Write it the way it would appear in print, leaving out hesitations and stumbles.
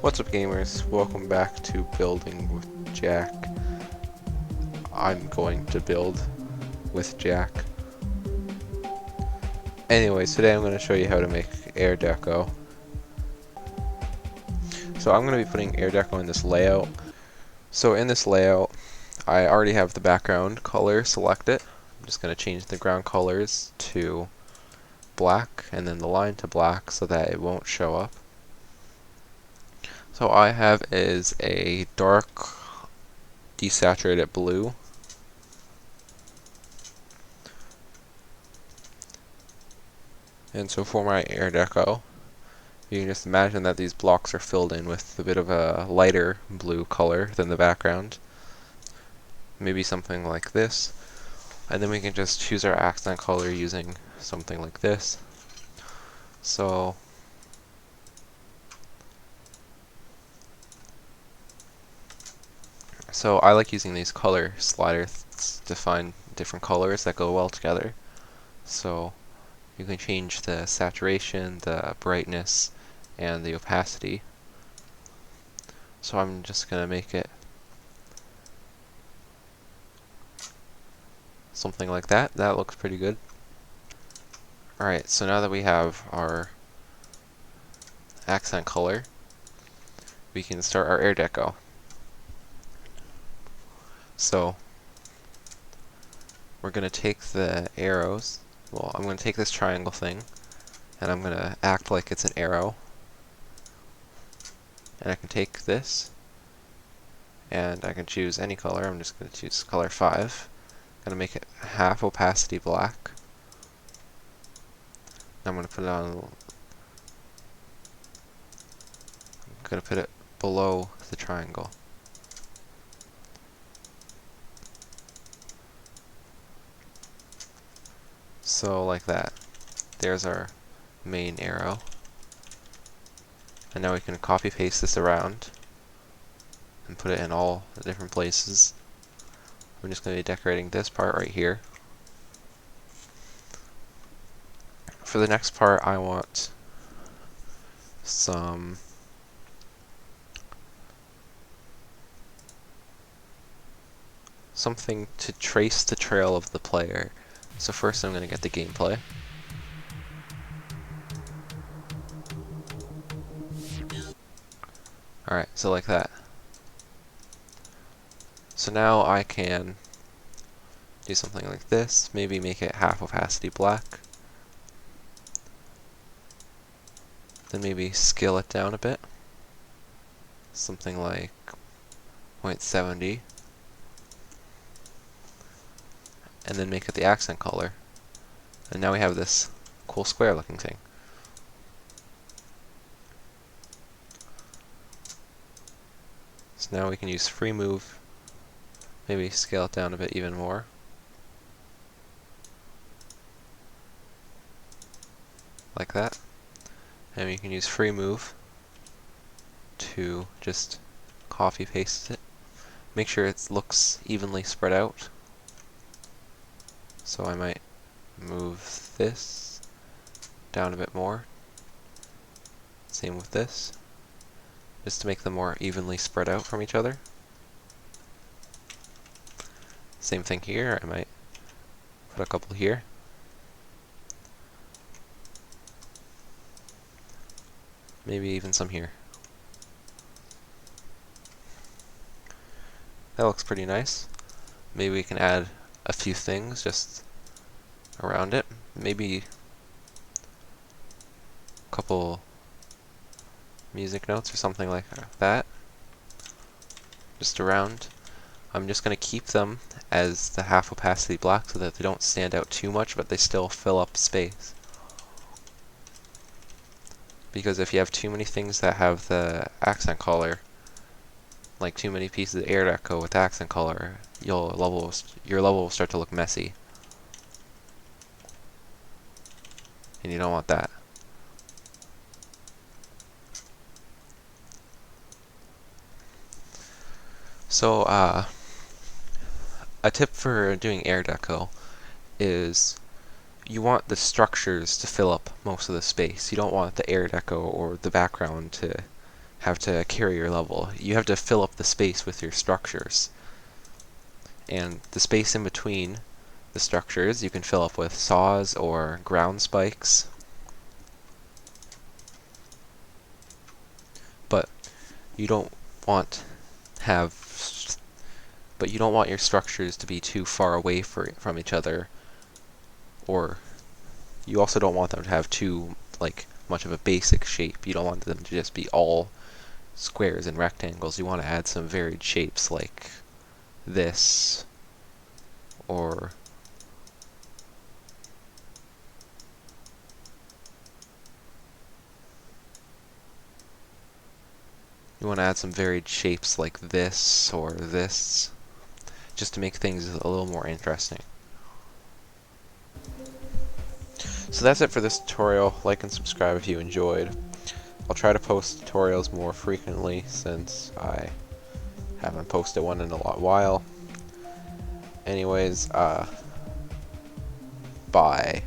What's up, gamers? Welcome back to Building with Jack. I'm going to build with Jack. Anyways, today I'm going to show you how to make air deco. So I'm going to be putting air deco in this layout. So in this layout, I already have the background color selected. I'm just going to change the ground colors to black and then the line to black so that it won't show up. So I have is a dark desaturated blue. And so for my air deco, you can just imagine that these blocks are filled in with a bit of a lighter blue color than the background. Maybe something like this. And then we can just choose our accent color using something like this. So I like using these color sliders to find different colors that go well together. So you can change the saturation, the brightness, and the opacity. So I'm just going to make it something like that. That looks pretty good. Alright, so now that we have our accent color, we can start our air deco. So we're going to take the arrows. Well, I'm going to take this triangle thing and I'm going to act like it's an arrow. And I can take this and I can choose any color. I'm just going to choose color 5. I'm going to make it half opacity black. I'm going to put it on. I'm going to put it below the triangle. So like that. There's our main arrow. And now we can copy paste this around and put it in all the different places. I'm just going to be decorating this part right here. For the next part, I want something to trace the trail of the player. So first I'm going to get the gameplay. Alright, so like that. So now I can do something like this, maybe make it half opacity black. Then maybe scale it down a bit. Something like 0.70. And then make it the accent color. And now we have this cool square looking thing. So now we can use free move, maybe scale it down a bit even more. Like that. And we can use free move to just copy paste it. Make sure it looks evenly spread out. So I might move this down a bit more. Same with this. Just to make them more evenly spread out from each other. Same thing here, I might put a couple here. Maybe even some here. That looks pretty nice. Maybe we can add a few things just around it. Maybe a couple music notes or something like that. Just around. I'm just going to keep them as the half opacity black so that they don't stand out too much, but they still fill up space. Because if you have too many things that have the accent color, like too many pieces of air deco with accent color, your level will start to look messy. And you don't want that. So, a tip for doing air deco is you want the structures to fill up most of the space. You don't want the air deco or the background to have to carry your level. You have to fill up the space with your structures. And the space in between the structures you can fill up with saws or ground spikes. But you don't want you don't want your structures to be too far away from each other, or you also don't want them to have too much of a basic shape. You don't want them to just be all squares and rectangles. You want to add some varied shapes like this, or you want to add some varied shapes like this or this, just to make things a little more interesting. So that's it for this tutorial. Like and subscribe if you enjoyed. I'll try to post tutorials more frequently since I haven't posted one in a while. Anyways, bye.